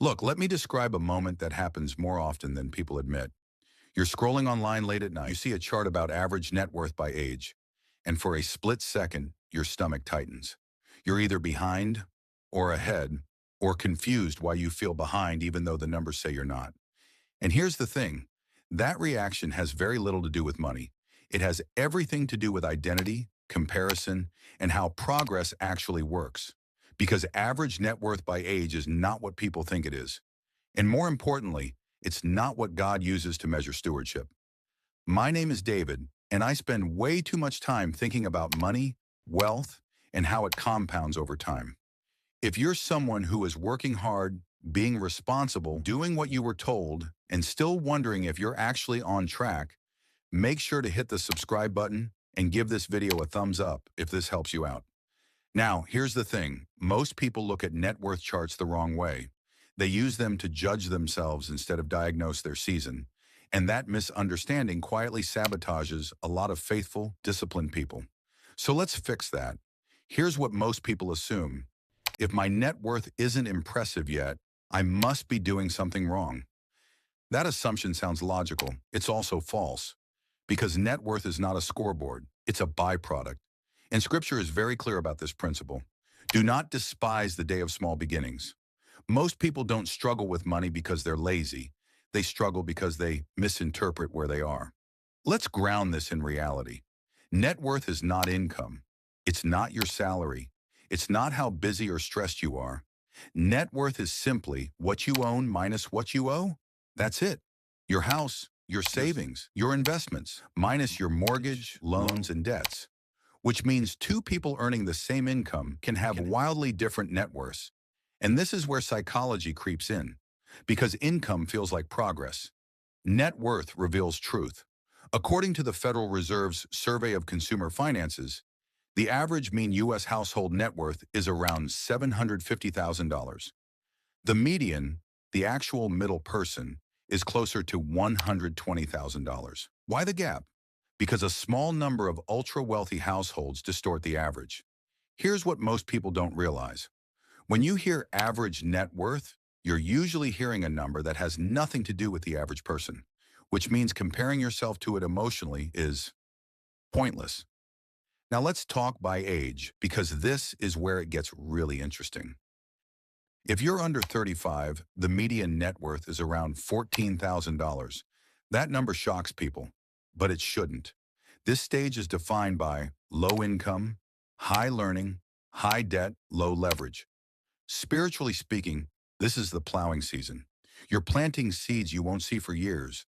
Look, let me describe a moment that happens more often than people admit. You're scrolling online late at night. You see a chart about average net worth by age, and for a split second, your stomach tightens. You're either behind or ahead or confused why you feel behind even though the numbers say you're not. And here's the thing, that reaction has very little to do with money. It has everything to do with identity, comparison, and how progress actually works. Because average net worth by age is not what people think it is. And more importantly, it's not what God uses to measure stewardship. My name is David, and I spend way too much time thinking about money, wealth, and how it compounds over time. If you're someone who is working hard, being responsible, doing what you were told, and still wondering if you're actually on track, make sure to hit the subscribe button and give this video a thumbs up if this helps you out. Now, here's the thing. Most people look at net worth charts the wrong way. They use them to judge themselves instead of diagnose their season. And that misunderstanding quietly sabotages a lot of faithful, disciplined people. So let's fix that. Here's what most people assume. If my net worth isn't impressive yet, I must be doing something wrong. That assumption sounds logical. It's also false. Because net worth is not a scoreboard. It's a byproduct. And Scripture is very clear about this principle. Do not despise the day of small beginnings. Most people don't struggle with money because they're lazy. They struggle because they misinterpret where they are. Let's ground this in reality. Net worth is not income. It's not your salary. It's not how busy or stressed you are. Net worth is simply what you own minus what you owe. That's it. Your house, your savings, your investments, minus your mortgage, loans, and debts. Which means two people earning the same income can have wildly different net worths. And this is where psychology creeps in, because income feels like progress. Net worth reveals truth. According to the Federal Reserve's Survey of Consumer Finances, the average mean U.S. household net worth is around $750,000. The median, the actual middle person, is closer to $120,000. Why the gap? Because a small number of ultra-wealthy households distort the average. Here's what most people don't realize. When you hear average net worth, you're usually hearing a number that has nothing to do with the average person, which means comparing yourself to it emotionally is pointless. Now let's talk by age, because this is where it gets really interesting. If you're under 35, the median net worth is around $14,000. That number shocks people, but it shouldn't. This stage is defined by low income, high learning, high debt, low leverage. Spiritually speaking, this is the plowing season. You're planting seeds you won't see for years.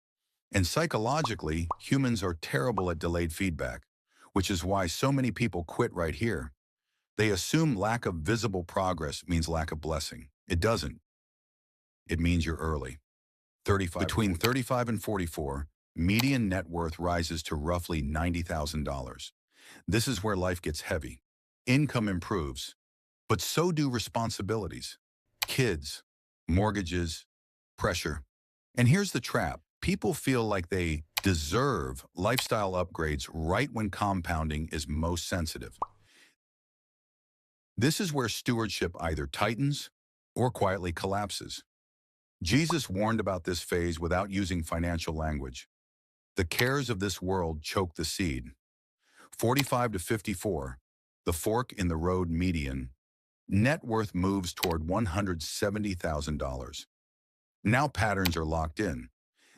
And psychologically, humans are terrible at delayed feedback, which is why so many people quit right here. They assume lack of visible progress means lack of blessing. It doesn't. It means you're early. Between 35 and 44, median net worth rises to roughly $90,000. This is where life gets heavy. Income improves, but so do responsibilities. Kids, mortgages, pressure. And here's the trap. People feel like they deserve lifestyle upgrades right when compounding is most sensitive. This is where stewardship either tightens or quietly collapses. Jesus warned about this phase without using financial language. The cares of this world choke the seed. 45 to 54, the fork in the road median, net worth moves toward $170,000. Now patterns are locked in.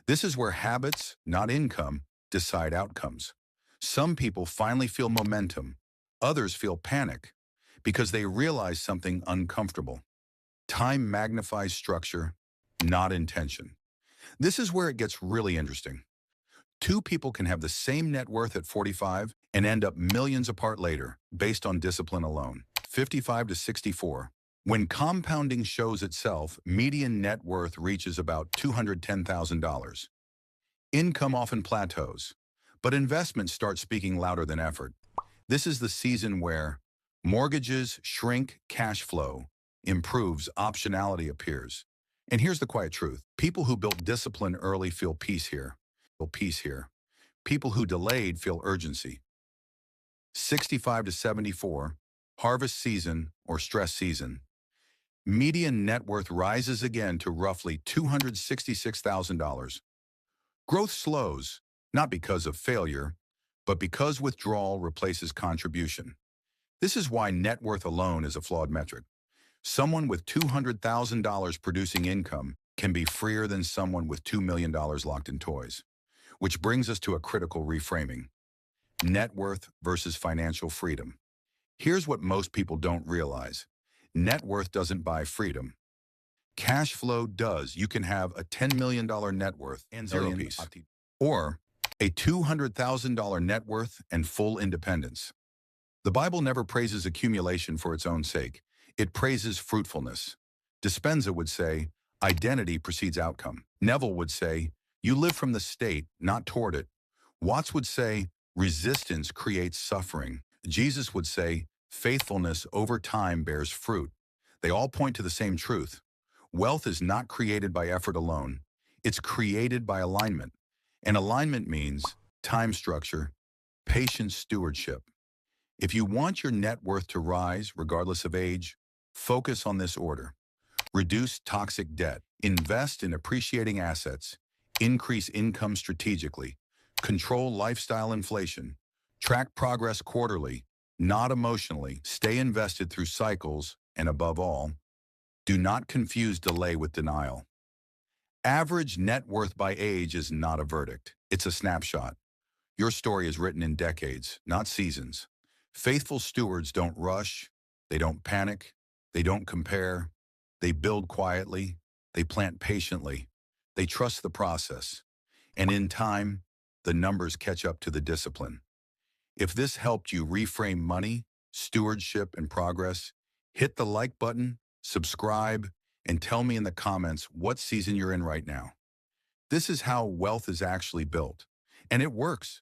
This is where habits, not income, decide outcomes. Some people finally feel momentum. Others feel panic because they realize something uncomfortable. Time magnifies structure, not intention. This is where it gets really interesting. Two people can have the same net worth at 45 and end up millions apart later, based on discipline alone. 55 to 64. When compounding shows itself, median net worth reaches about $210,000. Income often plateaus, but investments start speaking louder than effort. This is the season where mortgages shrink, cash flow improves, optionality appears. And here's the quiet truth. People who built discipline early feel peace here. People who delayed feel urgency. 65 to 74, harvest season or stress season. Median net worth rises again to roughly $266,000. Growth slows, not because of failure, but because withdrawal replaces contribution. This is why net worth alone is a flawed metric. Someone with $200,000 producing income can be freer than someone with $2 million locked in toys. Which brings us to a critical reframing. Net worth versus financial freedom. Here's what most people don't realize. Net worth doesn't buy freedom. Cash flow does. You can have a $10 million net worth and zero peace, or a $200,000 net worth and full independence. The Bible never praises accumulation for its own sake. It praises fruitfulness. Dispenza would say, identity precedes outcome. Neville would say, you live from the state, not toward it. Watts would say, resistance creates suffering. Jesus would say, faithfulness over time bears fruit. They all point to the same truth. Wealth is not created by effort alone. It's created by alignment. And alignment means time structure, patient stewardship. If you want your net worth to rise, regardless of age, focus on this order. Reduce toxic debt, invest in appreciating assets, increase income strategically, control lifestyle inflation, track progress quarterly, not emotionally, stay invested through cycles, and above all, do not confuse delay with denial. Average net worth by age is not a verdict. It's a snapshot. Your story is written in decades, not seasons. Faithful stewards don't rush, they don't panic, they don't compare, they build quietly, they plant patiently, they trust the process. And in time, the numbers catch up to the discipline. If this helped you reframe money, stewardship, and progress, hit the like button, subscribe, and tell me in the comments what season you're in right now. This is how wealth is actually built. And it works.